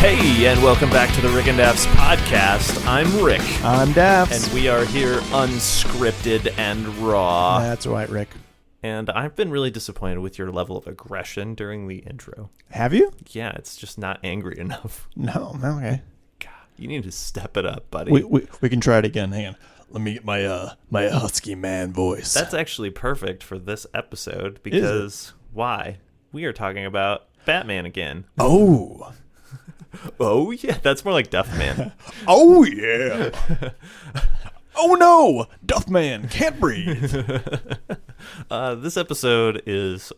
Hey, and welcome back to the Rick and Dafs podcast. I'm Rick. I'm Dafs. And we are here unscripted and raw. That's right, Rick. And I've been really disappointed with your level of aggression during the intro. Have you? Yeah, it's just not angry enough. No, okay. God, you need to step it up, buddy. We can try it again. Hang on. Let me get my husky man voice. That's actually perfect for this episode because why? We are talking about Batman again. Oh. Oh, yeah. That's more like Duffman. Oh, yeah. Oh, no. Duffman can't breathe. This episode is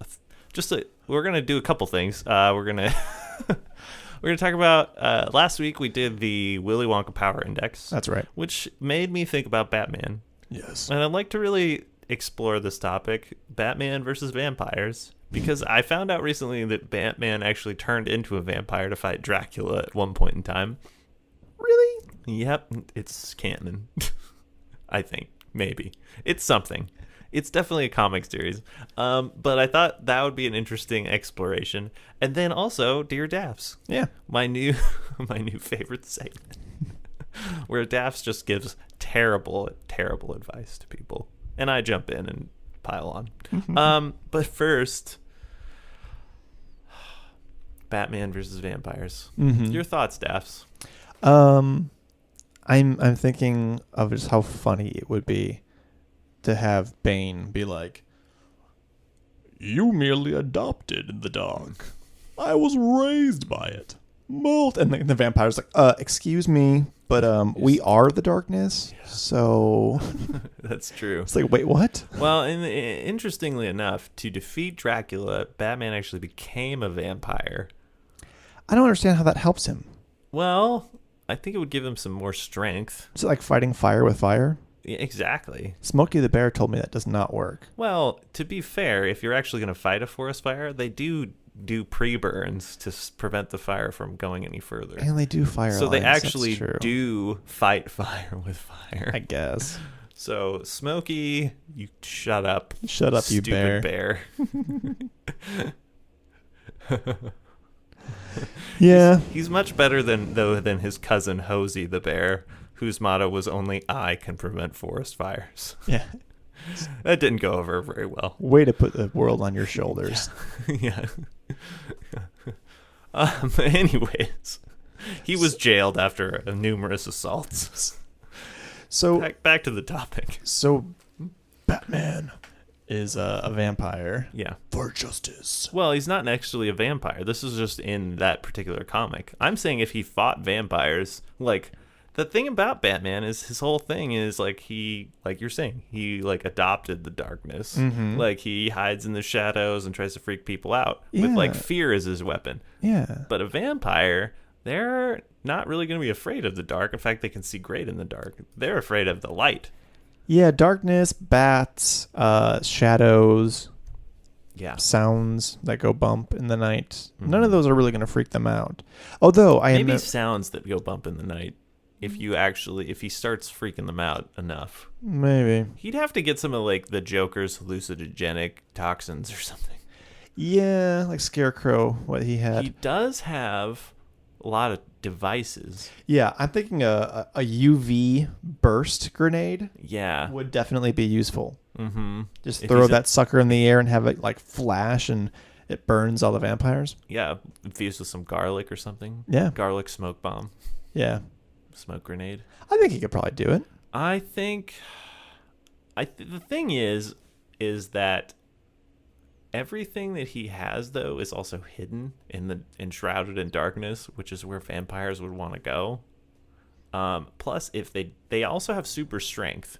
just we're going to do a couple things. We're going to we're going to talk about last week we did the Willy Wonka Power Index. That's right. Which made me think about Batman. Yes. And I'd like to really explore this topic, Batman versus vampires. Because I found out recently that Batman actually turned into a vampire to fight Dracula at one point in time. Really? Yep, it's canon. I think. Maybe. It's something. It's definitely a comic series. But I thought that would be an interesting exploration. And then also, Dear Dafs. Yeah. My new favorite segment. Where Dafs just gives terrible, terrible advice to people. And I jump in and pile on. But first, Batman versus vampires. Your thoughts, Dafs? I'm thinking of just how funny it would be to have Bane be like, "You merely adopted the dark. I was raised by it. Molt." And the vampire's like, "Excuse me, but we are the darkness." Yeah. So that's true. It's like, wait, what? Well, interestingly enough, to defeat Dracula, Batman actually became a vampire. I don't understand how that helps him. Well, I think it would give him some more strength. Is it like fighting fire with fire? Yeah, exactly. Smokey the Bear told me that does not work. Well, to be fair, if you're actually going to fight a forest fire, they do pre-burns to prevent the fire from going any further. And they do fire so lines. They actually That's true. Do fight fire with fire. I guess. So, Smokey, you shut up. Shut up, you bear. Yeah. He's much better than his cousin Hosey the bear, whose motto was only I can prevent forest fires. Yeah. That didn't go over very well. Way to put the world on your shoulders. Yeah. Anyways, he was jailed after numerous assaults. So back to the topic. So Batman is a vampire. Yeah. For justice. Well, he's not actually a vampire. This is just in that particular comic. I'm saying if he fought vampires, like, the thing about Batman is his whole thing is, like, he, like you're saying, he, like, adopted the darkness. Like, he hides in the shadows and tries to freak people out with, like, fear as his weapon. Yeah. But a vampire, they're not really going to be afraid of the dark. In fact, they can see great in the dark. They're afraid of the light. Yeah, darkness, bats, shadows, sounds that go bump in the night. None of those are really going to freak them out. Although maybe sounds that go bump in the night. If he starts freaking them out enough, maybe he'd have to get some of, like, the Joker's hallucinogenic toxins or something. Yeah, like Scarecrow, what he had. He does have a lot of devices. Yeah, I'm thinking a UV burst grenade. Yeah, would definitely be useful. Just if throw that sucker in the air and have it, like, flash, and it burns all the vampires. Yeah, infused with some garlic or something. Yeah, garlic smoke bomb. Yeah, smoke grenade. I think he could probably do it. I think. The thing is that everything that he has, though, is also hidden enshrouded in darkness, which is where vampires would want to go. Plus, if they also have super strength.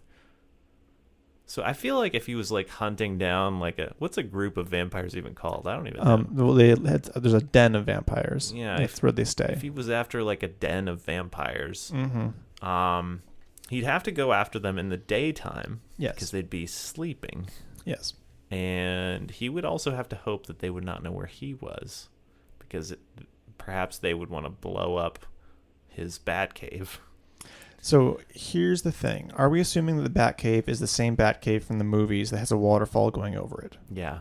So I feel like if he was, like, hunting down, like, what's a group of vampires even called? I don't even know. Well, there's a den of vampires. Yeah, that's where they stay. If he was after, like, a den of vampires, he'd have to go after them in the daytime. Yes, because they'd be sleeping. Yes, and he would also have to hope that they would not know where he was, because perhaps they would want to blow up his Batcave. So here's the thing. Are we assuming that the Batcave is the same Batcave from the movies that has a waterfall going over it? Yeah.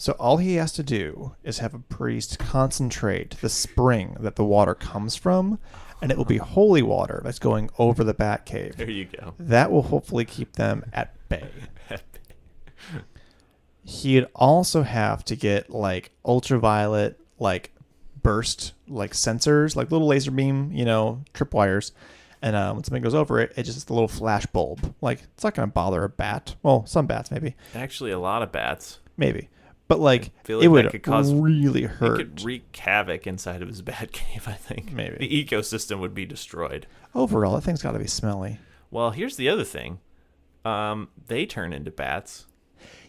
So all he has to do is have a priest concentrate the spring that the water comes from, and it will be holy water that's going over the bat cave. There you go. That will hopefully keep them at bay. He'd also have to get like ultraviolet, like burst, like sensors, like little laser beam, tripwires. And when something goes over it, it just is a little flash bulb. Like, it's not going to bother a bat. Well, some bats, maybe. Actually, a lot of bats. Maybe. But, like feel like it would that could cause, really hurt. It could wreak havoc inside of his bat cave, I think. Maybe. The ecosystem would be destroyed. Overall, that thing's got to be smelly. Well, here's the other thing. They turn into bats.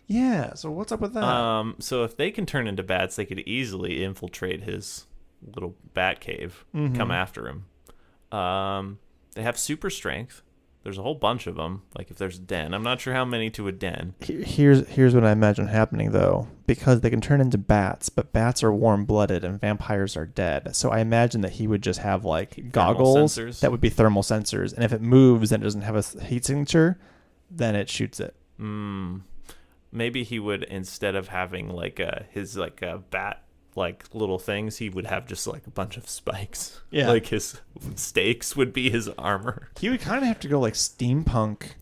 Yeah, so what's up with that? So if they can turn into bats, they could easily infiltrate his little bat cave, come after him. They have super strength. There's a whole bunch of them. Like if there's a den, I'm not sure how many to a den. Here's what I imagine happening though, because they can turn into bats, but bats are warm-blooded and vampires are dead. So I imagine that he would just have like goggles that would be thermal sensors, and if it moves and it doesn't have a heat signature, then it shoots it. Maybe he would, instead of having like his bat like little things, he would have just like a bunch of spikes. Yeah, like his stakes would be his armor. He would kind of have to go like steampunk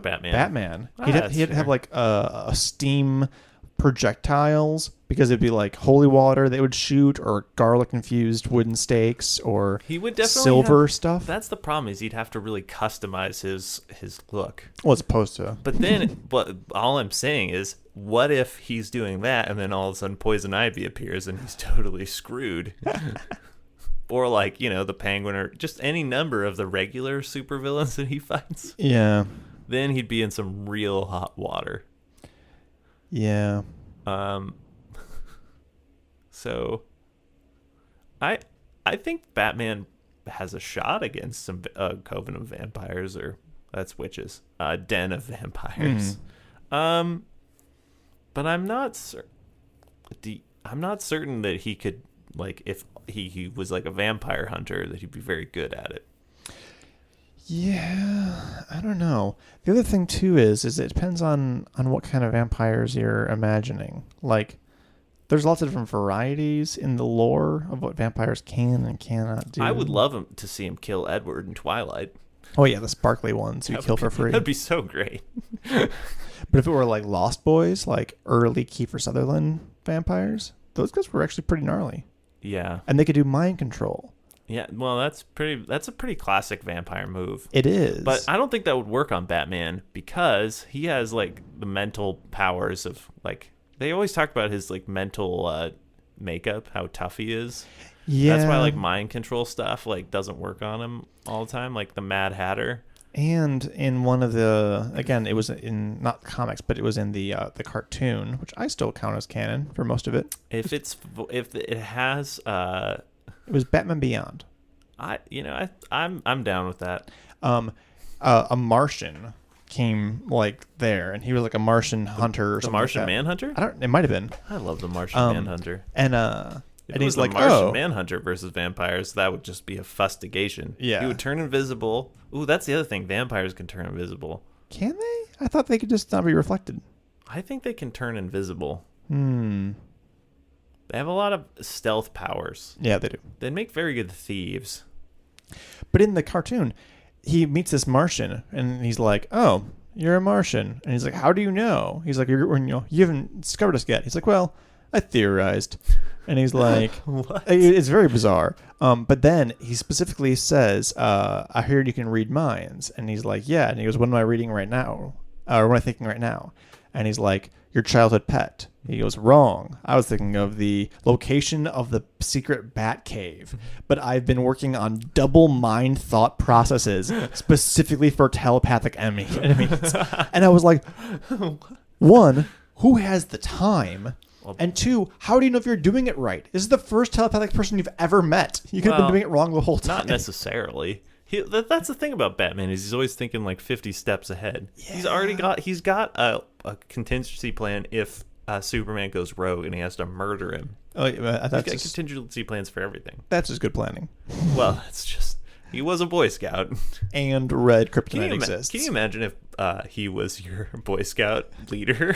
Batman. He'd have like a steam projectiles, because it'd be like holy water they would shoot, or garlic infused wooden stakes, or he would definitely silver stuff. That's the problem, is he'd have to really customize his look. Well, as opposed to. But then, but all I'm saying is, what if he's doing that and then all of a sudden Poison Ivy appears and he's totally screwed? Or like, the Penguin, or just any number of the regular supervillains that he fights. Yeah. Then he'd be in some real hot water. Yeah. So I think Batman has a shot against some coven of vampires, or that's witches, den of vampires. But I'm not certain that he could, like, if he was like a vampire hunter, that he'd be very good at it. Yeah, I don't know. The other thing too is it depends on what kind of vampires you're imagining. Like, there's lots of different varieties in the lore of what vampires can and cannot do. I would love to see him kill Edward in Twilight. Oh yeah, the sparkly ones you kill for free. That'd be so great. But if it were like Lost Boys, like early Kiefer Sutherland vampires, those guys were actually pretty gnarly. Yeah. And they could do mind control. Yeah, well, that's a pretty classic vampire move. It is. But I don't think that would work on Batman, because he has like the mental powers of, like, they always talk about his like mental makeup, how tough he is. Yeah. That's why like mind control stuff like doesn't work on him all the time, like the Mad Hatter. And in one of the, again, it was in not comics, but it was in the cartoon, which I still count as canon for most of it. If it has it was Batman Beyond. I'm down with that. A Martian came like there, and he was like a Martian hunter or something. The Martian like Manhunter? It might have been. I love the Martian Manhunter. And he's like, Martian Manhunter versus vampires, that would just be a fustigation. Yeah. He would turn invisible. Ooh, that's the other thing. Vampires can turn invisible. Can they? I thought they could just not be reflected. I think they can turn invisible. They have a lot of stealth powers. Yeah, they do. They make very good thieves. But in the cartoon, he meets this Martian, and he's like, "Oh, you're a Martian." And he's like, "How do you know?" He's like, you haven't discovered us yet." He's like, "Well, I theorized." And he's like, what? It's very bizarre. But then he specifically says, "I heard you can read minds." And he's like, "Yeah." And he goes, "What am I reading right now? Or what am I thinking right now?" And he's like, "Your childhood pet." He goes, "Wrong. I was thinking of the location of the secret bat cave, but I've been working on double mind thought processes specifically for telepathic enemies." And I was like, one, who has the time? And two, how do you know if you're doing it right? This is the first telepathic person you've ever met. You could have been doing it wrong the whole time. Not necessarily. That's the thing about Batman, is he's always thinking like 50 steps ahead. Yeah. He's got a contingency plan if Superman goes rogue and he has to murder him. Oh, yeah, he's got contingency plans for everything. That's just good planning. Well, it's just, he was a Boy Scout. And red kryptonite exists. Can you imagine if he was your Boy Scout leader?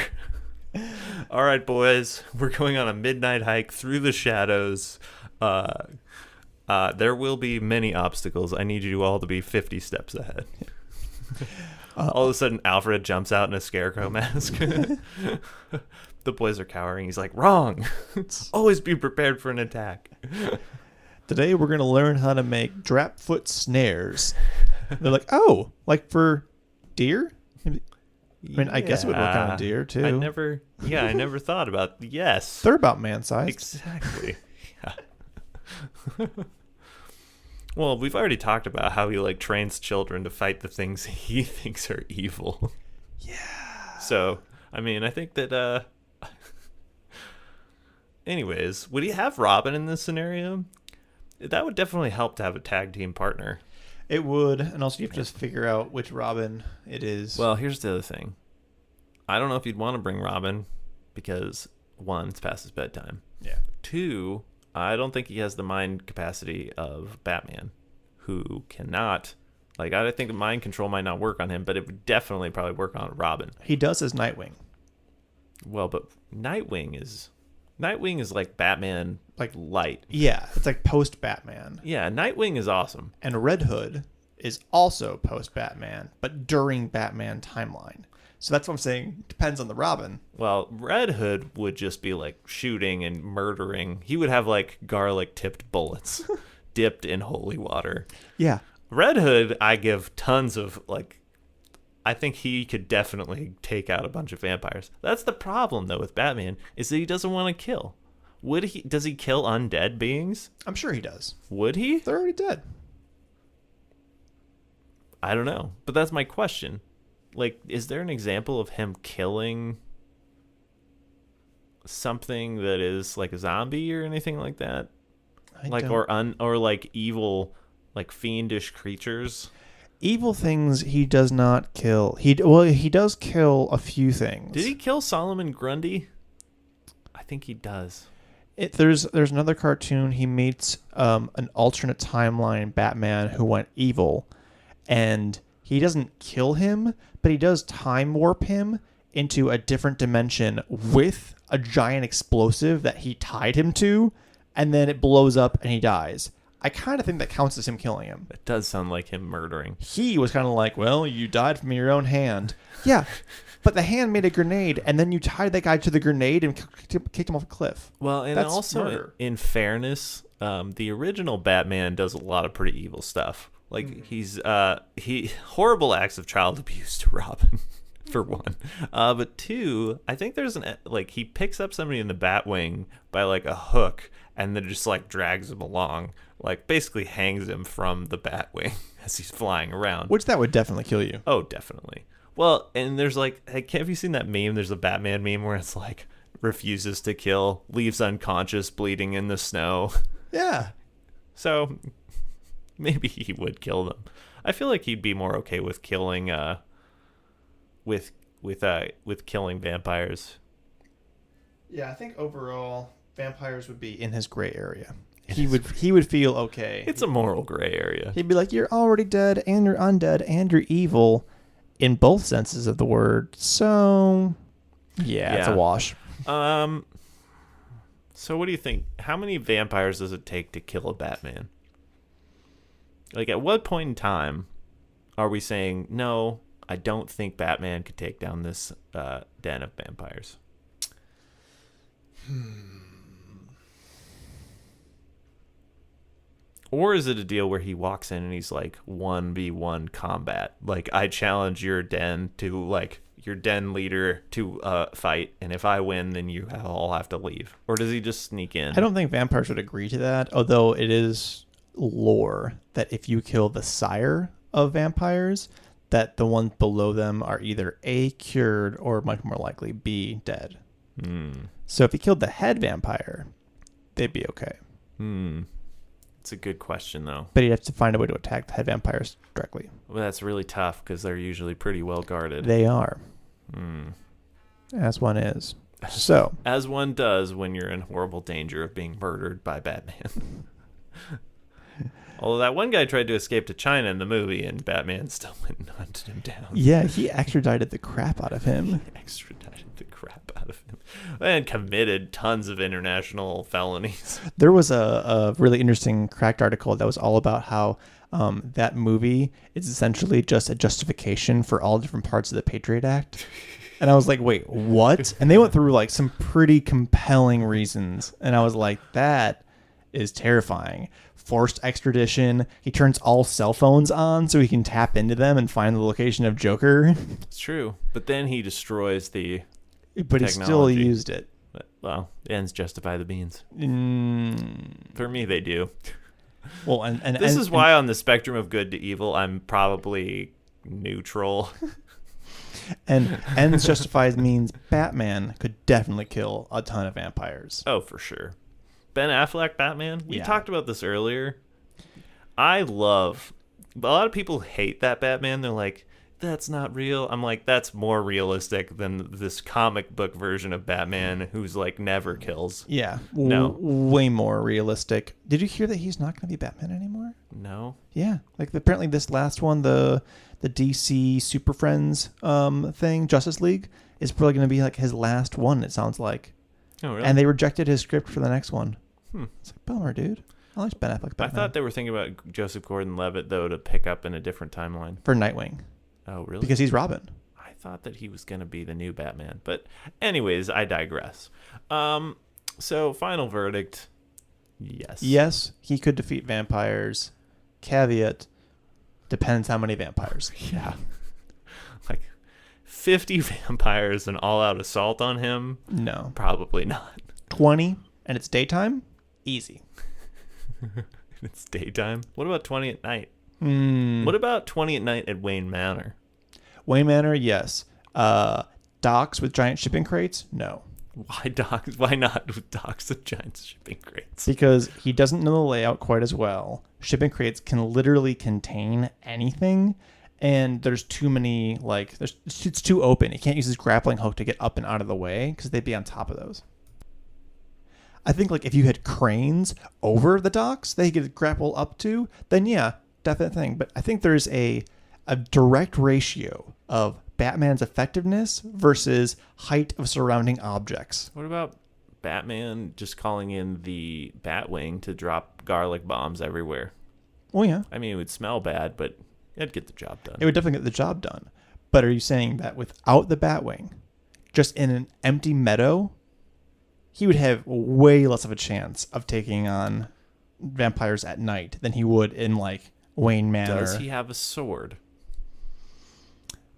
All right, boys, we're going on a midnight hike through the shadows. There will be many obstacles. I need you all to be 50 steps ahead. All of a sudden, Alfred jumps out in a scarecrow mask. The boys are cowering. He's like, wrong. Always be prepared for an attack. Today we're going to learn how to make drapfoot snares. They're like, oh, like for deer? I mean, I guess it would work on a deer, too. I never thought about, yes. They're about man-sized. Exactly. Yeah. Well, we've already talked about how he like trains children to fight the things he thinks are evil. Yeah. So, I mean, I think that anyways, would he have Robin in this scenario? That would definitely help to have a tag team partner. It would, and also you have to just figure out which Robin it is. Well, here's the other thing. I don't know if you'd want to bring Robin because, one, it's past his bedtime. Yeah. Two, I don't think he has the mind capacity of Batman, who cannot. Like, I think the mind control might not work on him, but it would definitely probably work on Robin. He does as Nightwing. Well, but Nightwing is like Batman, like light. Yeah, it's like post-Batman. Yeah, Nightwing is awesome. And Red Hood is also post-Batman, but during Batman timeline. So that's what I'm saying. Depends on the Robin. Well, Red Hood would just be like shooting and murdering. He would have like garlic-tipped bullets dipped in holy water. Yeah. Red Hood, I give tons of like. I think he could definitely take out a bunch of vampires. That's the problem though with Batman is that he doesn't want to kill. Would he? Does he kill undead beings? I'm sure he does. Would he? They're already dead. I don't know, but that's my question. Like, is there an example of him killing something that is like a zombie or anything like that? Or like evil, like fiendish creatures? Evil things he does not kill. He does kill a few things. Did he kill Solomon Grundy? I think he does. There's another cartoon. He meets an alternate timeline Batman who went evil, and he doesn't kill him, but he does time warp him into a different dimension with a giant explosive that he tied him to, and then it blows up and he dies. I kind of think that counts as him killing him. It does sound like him murdering. He was kind of like, well, you died from your own hand. Yeah, but the hand made a grenade, and then you tied that guy to the grenade and kicked him off a cliff. Well, and That's also, murder. in fairness, the original Batman does a lot of pretty evil stuff. Like, he horrible acts of child abuse to Robin, for one. But two, I think there's he picks up somebody in the Batwing by, like, a hook, and then just, like, drags him along. Like, basically hangs him from the Batwing as he's flying around. Which that would definitely kill you. Oh, definitely. Well, and there's, like, have you seen that meme? There's a Batman meme where it's, like, refuses to kill, leaves unconscious, bleeding in the snow. Yeah. So maybe he would kill them. I feel like he'd be more okay with killing with killing vampires. Yeah, I think overall vampires would be in his gray area. He would feel okay. It's a moral gray area. He'd be like, you're already dead and you're undead and you're evil in both senses of the word. So yeah. It's a wash. So what do you think? How many vampires does it take to kill a Batman? Like, at what point in time are we saying, no, I don't think Batman could take down this den of vampires? Or is it a deal where he walks in and he's like 1v1 combat? Like, I challenge your den to, like, your den leader to fight, and if I win, then you all have to leave. Or does he just sneak in? I don't think vampires would agree to that, although it is lore that if you kill the sire of vampires, that the ones below them are either A, cured, or much more likely B, dead. So if he killed the head vampire, they'd be okay. It's a good question, though. But he'd have to find a way to attack the head vampires directly. Well, that's really tough because they're usually pretty well guarded. They are. As one is. So, as one does when you're in horrible danger of being murdered by Batman. Although that one guy tried to escape to China in the movie, and Batman still went and hunted him down. Yeah, he extradited the crap out of him. Extradited the crap. crap out of him and committed tons of international felonies. There was a really interesting Cracked article that was all about how that movie is essentially just a justification for all different parts of the Patriot Act. And I was like, wait, what? And they went through like some pretty compelling reasons. And I was like, that is terrifying. Forced extradition. He turns all cell phones on so he can tap into them and find the location of Joker. It's true. But then he destroys the But technology. he still used it. But, well, ends justify the means. Mm. For me, they do. Well, and This is why on the spectrum of good to evil, I'm probably neutral. And ends justifies means Batman could definitely kill a ton of vampires. Oh, for sure. Ben Affleck Batman? We Yeah. talked about this earlier. A lot of people hate that Batman. They're like, that's not real. I'm like, that's more realistic than this comic book version of Batman who's like never kills. Yeah. No. Way more realistic. Did you hear that he's not going to be Batman anymore? No. Yeah. Like apparently this last one, the DC Super Friends thing, Justice League, is probably going to be like his last one, it sounds like. Oh, really? And they rejected his script for the next one. Hmm. It's like, bummer, dude. I like Ben Affleck Batman. I thought they were thinking about Joseph Gordon-Levitt, though, to pick up in a different timeline. For Nightwing. Oh, really? Because he's Robin. I thought that he was going to be the new Batman. But anyways, I digress. So, final verdict, yes. Yes, he could defeat vampires. Caveat, depends how many vampires. Yeah. Like 50 vampires and all-out assault on him? No. Probably not. 20, and it's daytime? Easy. It's daytime. What about 20 at night? Mm. What about 20 at night at Wayne Manor? Wayne Manor, yes. Docks with giant shipping crates? No. Why docks? Why not with docks with giant shipping crates? Because he doesn't know the layout quite as well. Shipping crates can literally contain anything, and there's too many, like, it's too open. He can't use his grappling hook to get up and out of the way because they'd be on top of those. I think, like, if you had cranes over the docks that he could grapple up to, then yeah, definite thing. But I think there's a direct ratio of Batman's effectiveness versus height of surrounding objects. What about Batman just calling in the Batwing to drop garlic bombs everywhere? Oh, yeah. I mean, it would smell bad, but it'd get the job done. It would definitely get the job done. But are you saying that without the Batwing, just in an empty meadow, he would have way less of a chance of taking on vampires at night than he would in, like, Wayne Manor? Does he have a sword?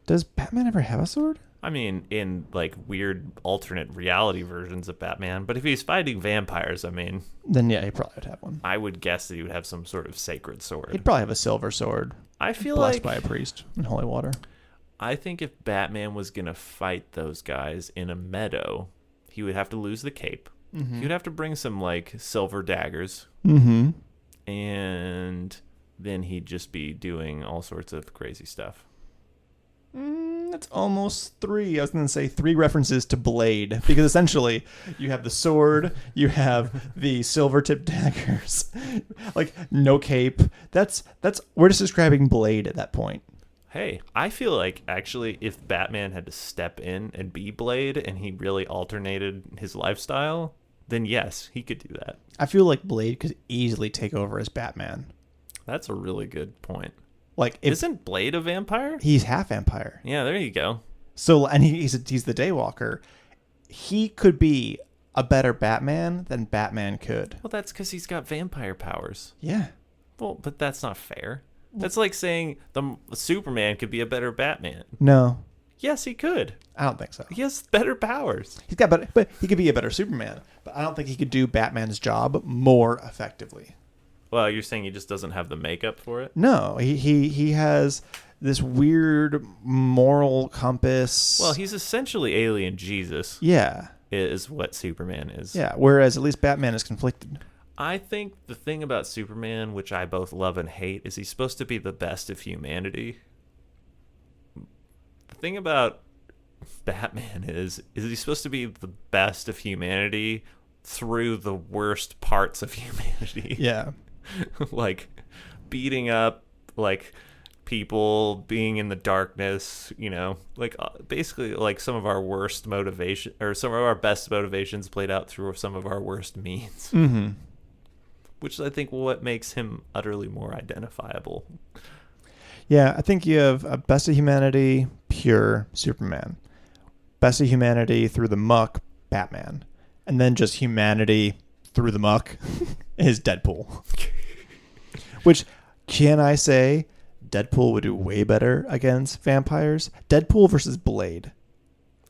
Does Batman ever have a sword? I mean, in like weird alternate reality versions of Batman, but if he's fighting vampires, I mean, Then yeah, he probably would have one. I would guess that he would have some sort of sacred sword. He'd probably have a silver sword, I feel blessed like by a priest in holy water. I think if Batman was gonna fight those guys in a meadow, he would have to lose the cape. Mm-hmm. He would have to bring some like silver daggers, Mm-hmm. and then he'd just be doing all sorts of crazy stuff. That's almost three. I was going to say three references to Blade, because essentially you have the sword, you have the silver tipped daggers, like no cape. That's we're just describing Blade at that point. Hey, I feel like actually if Batman had to step in and be Blade and he really alternated his lifestyle, then yes, he could do that. I feel like Blade could easily take over as Batman. That's a really good point. Like, if Isn't Blade a vampire? he's half vampire, Yeah, there you go. so and he's the Daywalker, he could be a better Batman than Batman could. Well, that's because he's got vampire powers. Yeah. Well, but that's not fair. That's like saying the Superman could be a better Batman. No, Yes, he could. I don't think so. He has better powers. He's got better, but he could be a better Superman. But I don't think he could do Batman's job more effectively. Well, you're saying he just doesn't have the makeup for it? No, he has this weird moral compass. Well, he's essentially alien Jesus, yeah, is what Superman is. yeah. Whereas at least Batman is conflicted. I think the thing about Superman, which I both love and hate, is he's supposed to be the best of humanity. The thing about Batman is he's supposed to be the best of humanity through the worst parts of humanity. Yeah, Like beating up like people being in the darkness, like basically like some of our worst motivation or some of our best motivations played out through some of our worst means. Mm-hmm. Which is, I think, what makes him utterly more identifiable. Yeah, I think you have a best of humanity, pure Superman. Best of humanity through the muck, Batman. And then just humanity through the muck is Deadpool. Which, can I say, Deadpool would do way better against vampires? Deadpool versus Blade.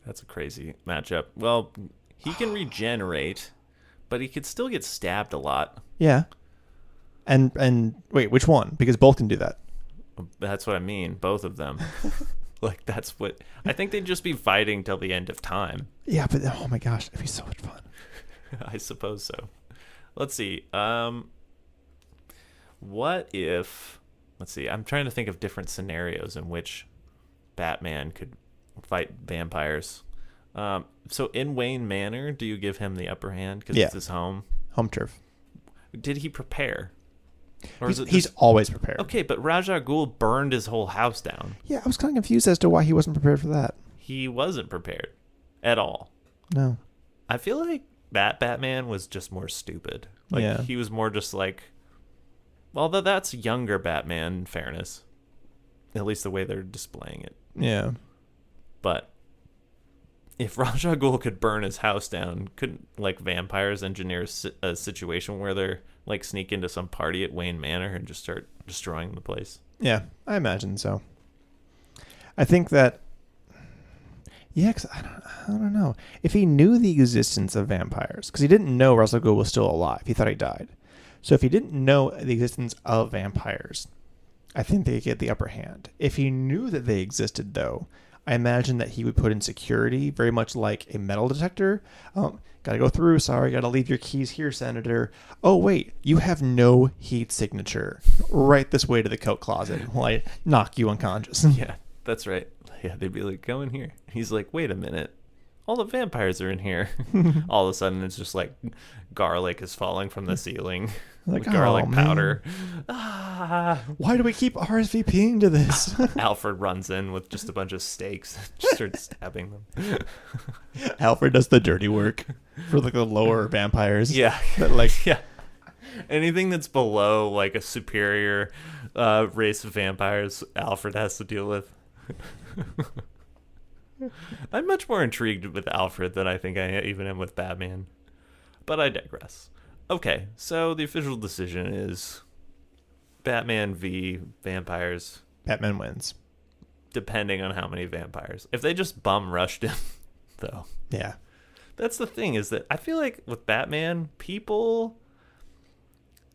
That's a crazy matchup. Well, he can regenerate, but he could still get stabbed a lot. Yeah. And wait, which one? Because both can do that. That's what I mean. Both of them. Like, that's what... I think they'd just be fighting till the end of time. Yeah, but oh my gosh, it'd be so much fun. I suppose so. Let's see. What if... Let's see. I'm trying to think of different scenarios in which Batman could fight vampires. So in Wayne Manor, do you give him the upper hand because it's his home? Home turf. Did he prepare? Or He's always prepared. Okay, but Ra's al Ghul burned his whole house down. Yeah, I was kind of confused as to why he wasn't prepared for that. He wasn't prepared at all. No. I feel like that Batman was just more stupid. Like, he was more just like... Although that's younger Batman, in fairness. At least the way they're displaying it. Yeah. But if Ra's al Ghul could burn his house down, couldn't, like, vampires engineer a situation where they're, like, sneak into some party at Wayne Manor and just start destroying the place? Yeah, I imagine so. I think that... Yeah, because I don't know. If he knew the existence of vampires, because he didn't know Ra's al Ghul was still alive. He thought he died. So if he didn't know the existence of vampires, I think they get the upper hand. If he knew that they existed, though, I imagine that he would put in security, very much like a metal detector. Gotta go through. Sorry, gotta leave your keys here, Senator. Oh, wait, you have no heat signature. Right this way to the coat closet while I knock you unconscious. Yeah, that's right. Yeah, they'd be like, go in here. He's like, wait a minute. All the vampires are in here. All of a sudden, it's just like garlic is falling from the ceiling. Like, with garlic oh, powder. Why do we keep RSVPing to this? Alfred runs in with just a bunch of stakes and just starts stabbing them. Alfred does the dirty work for like the lower vampires. Yeah. Yeah. Anything that's below like a superior race of vampires, Alfred has to deal with. I'm much more intrigued with Alfred than I think I even am with Batman. But I digress. Okay, so the official decision is Batman v. vampires. Batman wins. Depending on how many vampires. If they just bum rushed him, though. Yeah. That's the thing, is that I feel like with Batman, people,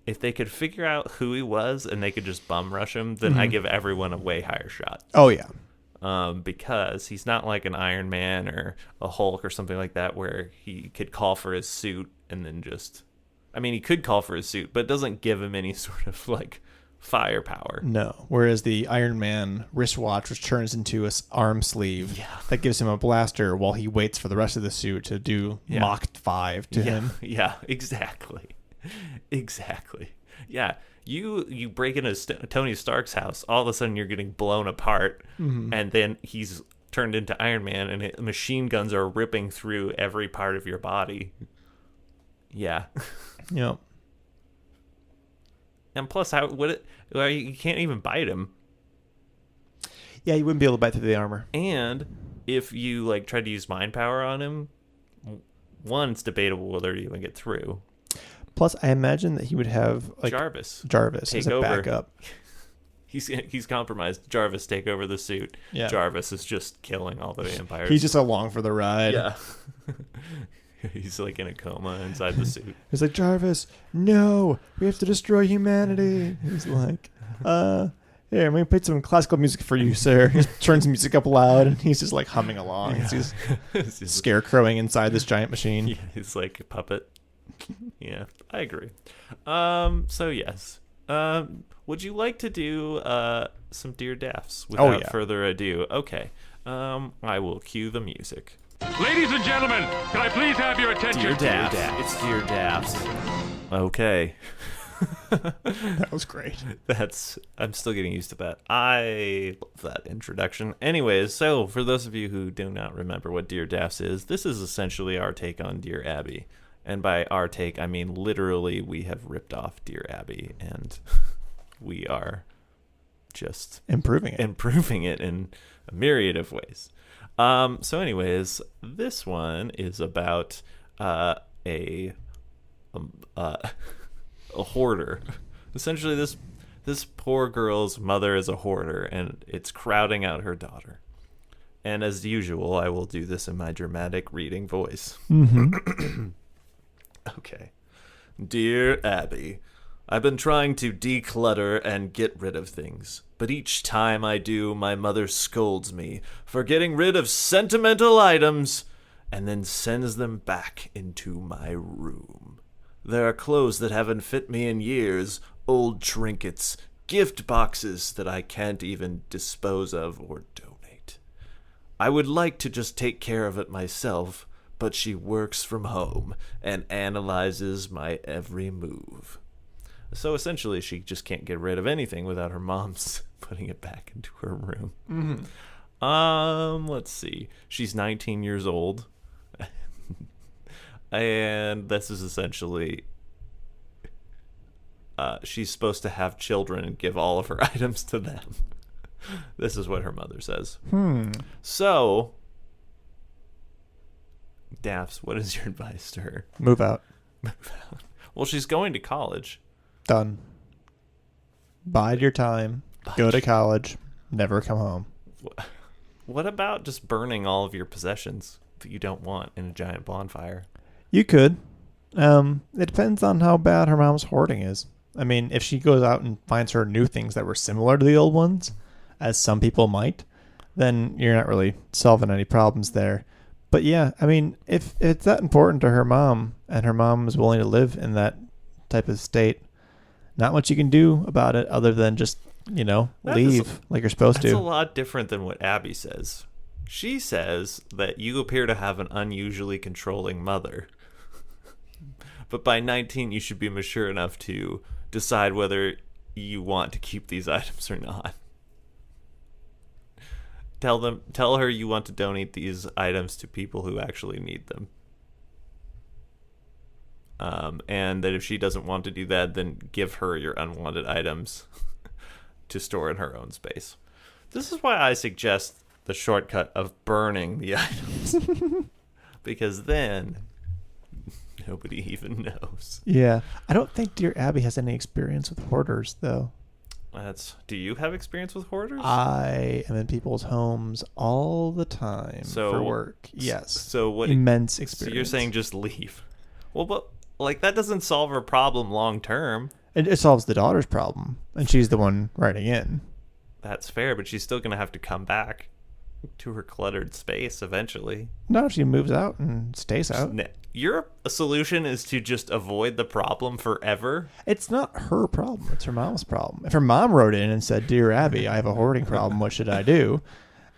if they could figure out who he was and they could just bum rush him, then I give everyone a way higher shot. Oh, yeah. Because he's not like an Iron Man or a Hulk or something like that where he could call for his suit and then just... I mean, he could call for his suit, but it doesn't give him any sort of, like, firepower. No. Whereas the Iron Man wristwatch, which turns into an arm sleeve, that gives him a blaster while he waits for the rest of the suit to do Mach 5 to him. Yeah, exactly. Exactly. Yeah, you break into Tony Stark's house, all of a sudden you're getting blown apart, and then he's turned into Iron Man, and machine guns are ripping through every part of your body. Yeah. Yep. And plus, you can't even bite him. Yeah, you wouldn't be able to bite through the armor. And if you like try to use mind power on him, one, it's debatable whether you even get through. Plus, I imagine that he would have like Jarvis take as a over. Backup. He's compromised. Jarvis take over the suit. Yeah. Jarvis is just killing all the vampires. He's just along for the ride. Yeah. He's like in a coma inside the suit. He's like, Jarvis, no, we have to destroy humanity. He's like, here, I'm going to play some classical music for you, sir. He turns the music up loud, and he's just like humming along. Yeah. He's scarecrowing inside this giant machine. Yeah, he's like a puppet. Yeah, I agree. So yes. Would you like to do some Dear Dafs without further ado? Okay. I will cue the music. Ladies and gentlemen, can I please have your attention? Dear Dafs. It's Dear Dafs. Okay. That was great. I'm still getting used to that. I love that introduction. Anyways, so for those of you who do not remember what Dear Dafs is, this is essentially our take on Dear Abby. And by our take, I mean literally we have ripped off Dear Abby, and we are just Improving it in a myriad of ways. So anyways, this one is about a hoarder. Essentially, this poor girl's mother is a hoarder, and it's crowding out her daughter. And as usual, I will do this in my dramatic reading voice. Mm-hmm. Okay. Dear Abby, I've been trying to declutter and get rid of things, but each time I do, my mother scolds me for getting rid of sentimental items and then sends them back into my room. There are clothes that haven't fit me in years, old trinkets, gift boxes that I can't even dispose of or donate. I would like to just take care of it myself, but she works from home and analyzes my every move. So essentially, she just can't get rid of anything without her mom's putting it back into her room. Mm-hmm. Let's see. She's 19 years old. And this is essentially... she's supposed to have children and give all of her items to them. This is what her mother says. So... Daphs, what is your advice to her? Move out. Well, she's going to college. Done. Bide your time. Go to college. Never come home. What about just burning all of your possessions that you don't want in a giant bonfire? You could. It depends on how bad her mom's hoarding is. I mean, if she goes out and finds her new things that were similar to the old ones, as some people might, then you're not really solving any problems there. But yeah, I mean, if it's that important to her mom and her mom is willing to live in that type of state, not much you can do about it other than just, leave like you're supposed to. That's a lot different than what Abby says. She says that you appear to have an unusually controlling mother. But by 19, you should be mature enough to decide whether you want to keep these items or not. Tell her you want to donate these items to people who actually need them. And that if she doesn't want to do that, then give her your unwanted items to store in her own space. This is why I suggest the shortcut of burning the items. Because then nobody even knows. Yeah. I don't think Dear Abby has any experience with hoarders, though. Do you have experience with hoarders? I am in people's homes all the time for work. Yes. So what? Immense experience. So you're saying just leave? Well, but that doesn't solve her problem long term. It solves the daughter's problem, and she's the one writing in. That's fair, but she's still gonna have to come back to her cluttered space eventually. No, she moves out and stays out. Your solution is to just avoid the problem forever? It's not her problem. It's her mom's problem. If her mom wrote in and said, Dear Abby, I have a hoarding problem. What should I do?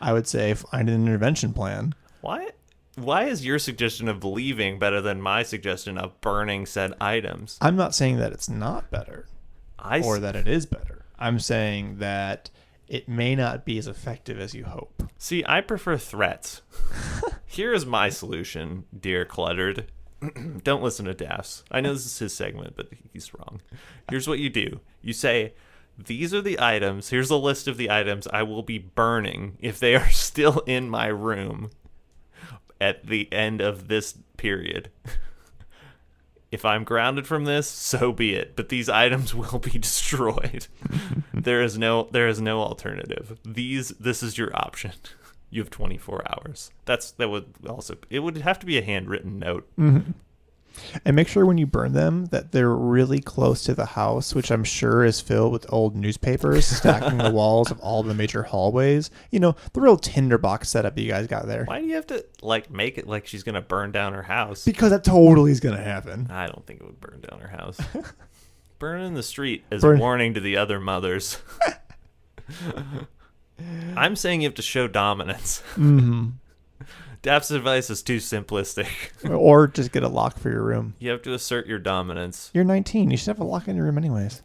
I would say find an intervention plan. Why is your suggestion of leaving better than my suggestion of burning said items? I'm not saying that it's not better or that it is better. I'm saying that it may not be as effective as you hope. See, I prefer threats. Here is my solution, dear Cluttered. Don't listen to Dafs. I know this is his segment, but he's wrong. Here's what you do. You say, these are the items. Here's a list of the items I will be burning if they are still in my room at the end of this period. If I'm grounded from this, so be it. But these items will be destroyed. There is no alternative. This is your option. You have 24 hours. It would have to be a handwritten note. Mm-hmm. And make sure when you burn them that they're really close to the house, which I'm sure is filled with old newspapers stacking the walls of all the major hallways. The real tinderbox setup you guys got there. Why do you have to make it like she's gonna burn down her house? Because that totally is gonna happen. I don't think it would burn down her house. Burn in the street as a warning to the other mothers. I'm saying you have to show dominance. Mm-hmm. Daph's advice is too simplistic. Or just get a lock for your room. You have to assert your dominance. You're 19. You should have a lock in your room anyways.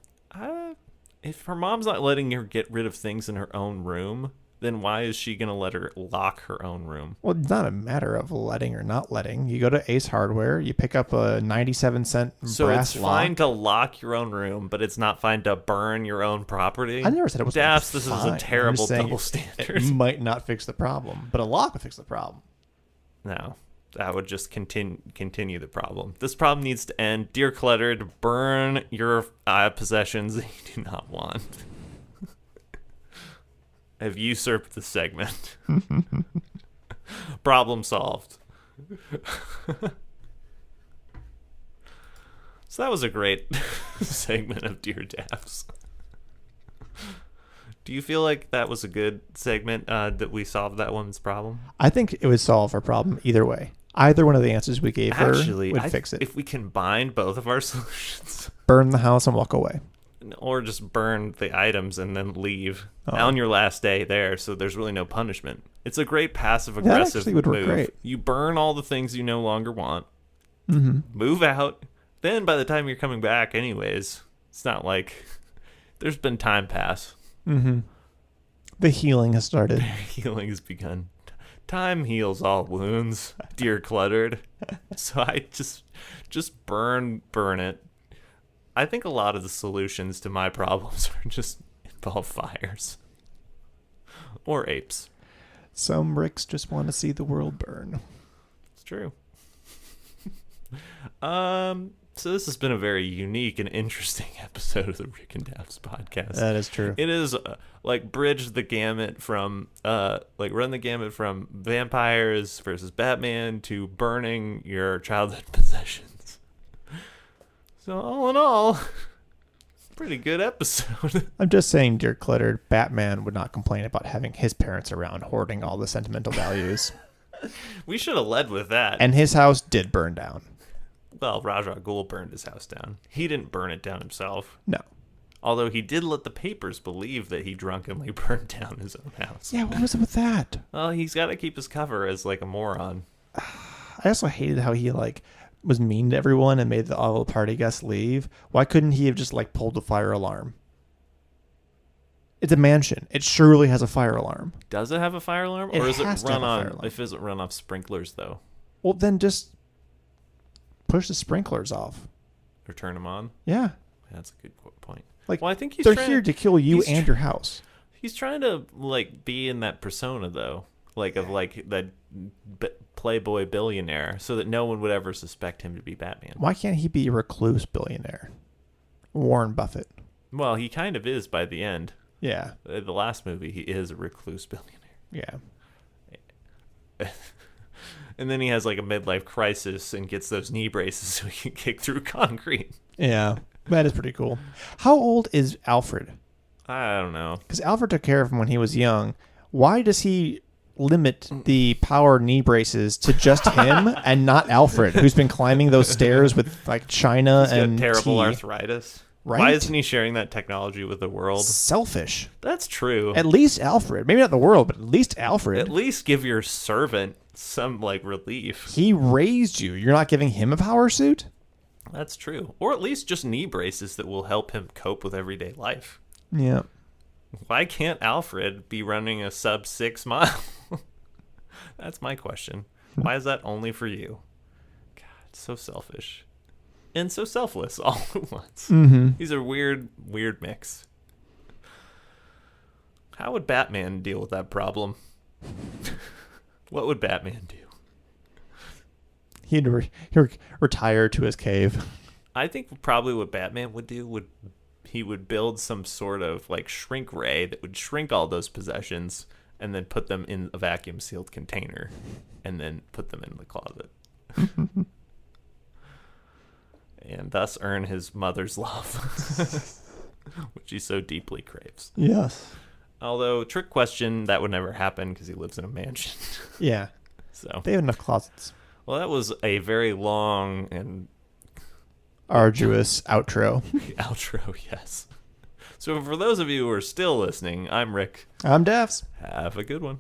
If her mom's not letting her get rid of things in her own room, then why is she going to let her lock her own room? Well, it's not a matter of letting or not letting. You go to Ace Hardware, you pick up a 97-cent So brass it's lock. fine to lock your own room, but it's not fine to burn your own property? I never said it was Daphs, this fine. is a I'm terrible just saying double it standard. might not fix the problem, but a lock would fix the problem. No, that would just continue the problem. This problem needs to end. Dear Cluttered, burn your possessions that you do not want. Have usurped the segment. Problem solved. So that was a great segment of Dear Dafs. Do you feel like that was a good segment that we solved that woman's problem? I think it would solve her problem either way. Either one of the answers we gave her Actually, would fix it. If we combine both of our solutions. Burn the house and walk away. Or just burn the items and then leave Oh. on your last day there, so there's really no punishment. It's a great That passive-aggressive actually would work move. great. You burn all the things you no longer want, Mm-hmm. move out, then by the time you're coming back anyways, it's not like there's been time pass. Mm-hmm. The healing has started. Healing has begun. Time heals all wounds, dear Cluttered. So I just burn it. I think a lot of the solutions to my problems are just involve fires. Or apes. Some Ricks just want to see the world burn. It's true. So this has been a very unique and interesting episode of the Rick and Dafs podcast. That is true. It is bridge the gamut from run the gamut from vampires versus Batman to burning your childhood possessions. So all in all, pretty good episode. I'm just saying, dear Cluttered, Batman would not complain about having his parents around hoarding all the sentimental values. We should have led with that. And his house did burn down. Well, Ra's al Ghul burned his house down. He didn't burn it down himself. No. Although he did let the papers believe that he drunkenly burned down his own house. Yeah, what was it with that? Well, he's got to keep his cover as like a moron. I also hated how he was mean to everyone and made all the party guests leave. Why couldn't he have just pulled the fire alarm? It's a mansion. It surely has a fire alarm. Does it have a fire alarm, It or is it has to run have a fire on? alarm. If is it run off sprinklers though, Well, then just push the sprinklers off. or turn them on? Yeah. That's a good point. Well, I think they're here to kill you he's and your house. He's trying to be in that persona though, that playboy billionaire, so that no one would ever suspect him to be Batman. Why can't he be a recluse billionaire? Warren Buffett. Well, he kind of is by the end. Yeah. The last movie, he is a recluse billionaire. Yeah. And then he has a midlife crisis and gets those knee braces so he can kick through concrete. Yeah. That is pretty cool. How old is Alfred? I don't know. Because Alfred took care of him when he was young. Why does he limit the power knee braces to just him and not Alfred, who's been climbing those stairs with china He's got and terrible tea? arthritis. Right? Why isn't he sharing that technology with the world? Selfish. That's true. At least Alfred. Maybe not the world, but at least Alfred. At least give your servant some relief. He raised you. You're not giving him a power suit? That's true. Or at least just knee braces that will help him cope with everyday life. Yeah. Why can't Alfred be running a sub 6 mile? That's my question. Why is that only for you? God, so selfish. And so selfless all at once. Mm-hmm. These are weird mix. How would Batman deal with that problem? What would Batman do? He'd retire to his cave. I think probably what Batman would do would build some sort of shrink ray that would shrink all those possessions and then put them in a vacuum sealed container and then put them in the closet. And thus earn his mother's love, which he so deeply craves. Yes. Although, trick question, that would never happen because he lives in a mansion. Yeah. So, They have enough closets. well, that was a very long and Arduous outro. outro, yes. So for those of you who are still listening, I'm Rick. I'm Dafs. Have a good one.